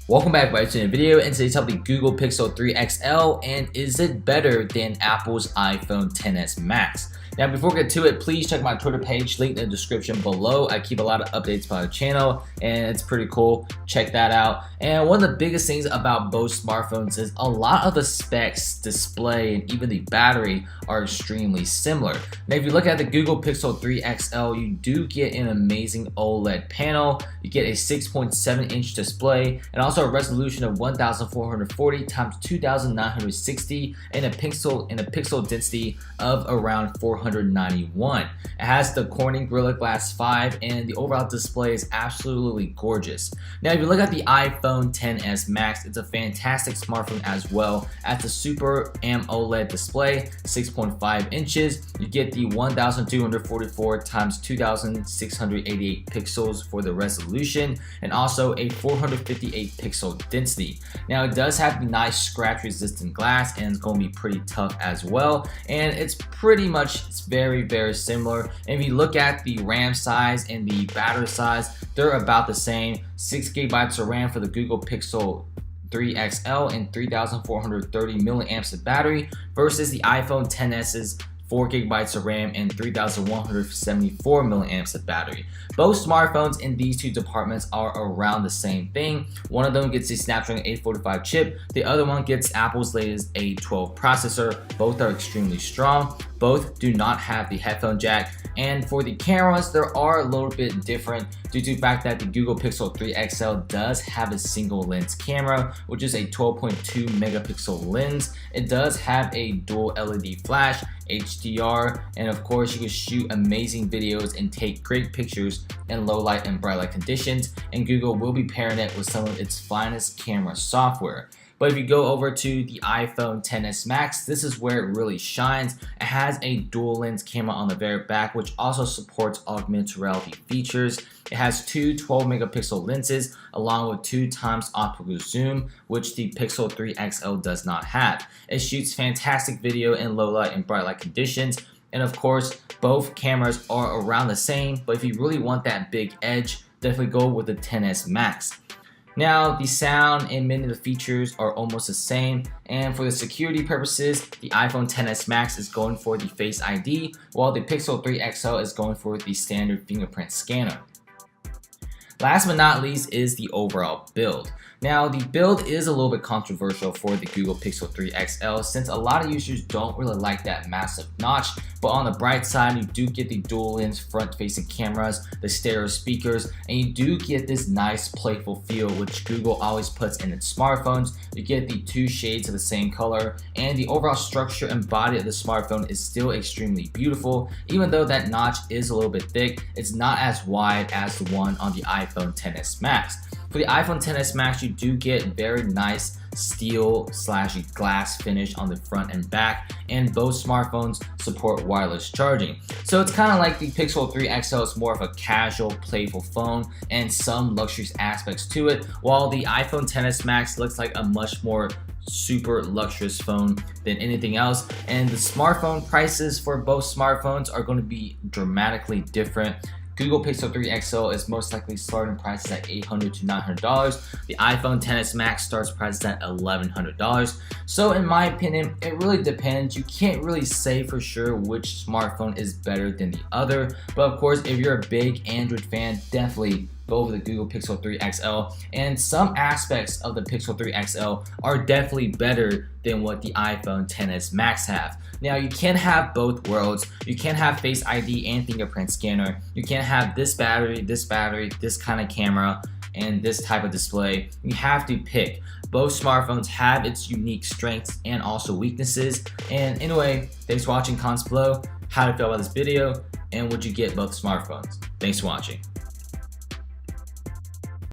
Welcome back to a video, and today's topic Google Pixel 3 XL, and is it better than Apple's iPhone XS Max? Now before we get to it, please check my Twitter page, link in the description below. I keep a lot of updates about the channel and it's pretty cool. Check that out. And one of the biggest things about both smartphones is a lot of the specs, display, and even the battery are extremely similar. Now if you look at the Google Pixel 3 XL, you do get an amazing OLED panel. You get a 6.7-inch display and also a resolution of 1440 x 2960 and a pixel density of around 491. It has the Corning Gorilla Glass 5 and the overall display is absolutely gorgeous. Now if you look at the iPhone XS Max, it's a fantastic smartphone as well. At the Super AMOLED display, 6.5 inches, you get the 1244 x 2688 pixels for the resolution and also a 458 pixel density. Now it does have the nice scratch resistant glass and it's going to be pretty tough as well, and it's very similar. And if you look at the RAM size and the battery size, they're about the same. 6 GB of RAM for the Google Pixel 3 XL and 3430 milliamps of battery versus the iPhone XS's 4 GB of RAM and 3174 milliamps of battery. Both smartphones in these two departments are around the same thing. One of them gets the Snapdragon 845 chip, the other one gets Apple's latest A12 processor. Both are extremely strong. Both do not have the headphone jack, and for the cameras, they are a little bit different due to the fact that the Google Pixel 3 XL does have a single lens camera, which is a 12.2 megapixel lens. It does have a dual LED flash, HDR, and of course you can shoot amazing videos and take great pictures in low light and bright light conditions, and Google will be pairing it with some of its finest camera software. But if you go over to the iPhone XS Max, this is where it really shines. It has a dual lens camera on the very back, which also supports augmented reality features. It has two 12 megapixel lenses along with 2x optical zoom, which the Pixel 3 XL does not have. It shoots fantastic video in low light and bright light conditions. And of course, both cameras are around the same, but if you really want that big edge, definitely go with the XS Max. Now, the sound and many of the features are almost the same, and for the security purposes, the iPhone XS Max is going for the Face ID, while the Pixel 3 XL is going for the standard fingerprint scanner. Last but not least is the overall build. Now, the build is a little bit controversial for the Google Pixel 3 XL since a lot of users don't really like that massive notch, but on the bright side, you do get the dual lens front-facing cameras, the stereo speakers, and you do get this nice playful feel which Google always puts in its smartphones. You get the two shades of the same color, and the overall structure and body of the smartphone is still extremely beautiful. Even though that notch is a little bit thick, it's not as wide as the one on the iPhone XS Max. For the iPhone XS Max, you do get very nice steel/glass finish on the front and back, and both smartphones support wireless charging. So it's kind of like the Pixel 3 XL is more of a casual, playful phone and some luxury aspects to it, while the iPhone XS Max looks like a much more super luxurious phone than anything else. And the smartphone prices for both smartphones are going to be dramatically different. Google Pixel 3 XL is most likely starting prices at $800 to $900. The iPhone XS Max starts prices at $1,100. So in my opinion, it really depends. You can't really say for sure which smartphone is better than the other. But of course, if you're a big Android fan, definitely go with the Google Pixel 3 XL, and some aspects of the Pixel 3 XL are definitely better than what the iPhone XS Max have. Now, you can't have both worlds. You can't have Face ID and fingerprint scanner. You can't have this battery, this kind of camera, and this type of display. You have to pick. Both smartphones have its unique strengths and also weaknesses. And anyway, thanks for watching. Comments below. How do you feel about this video? And would you get both smartphones? Thanks for watching.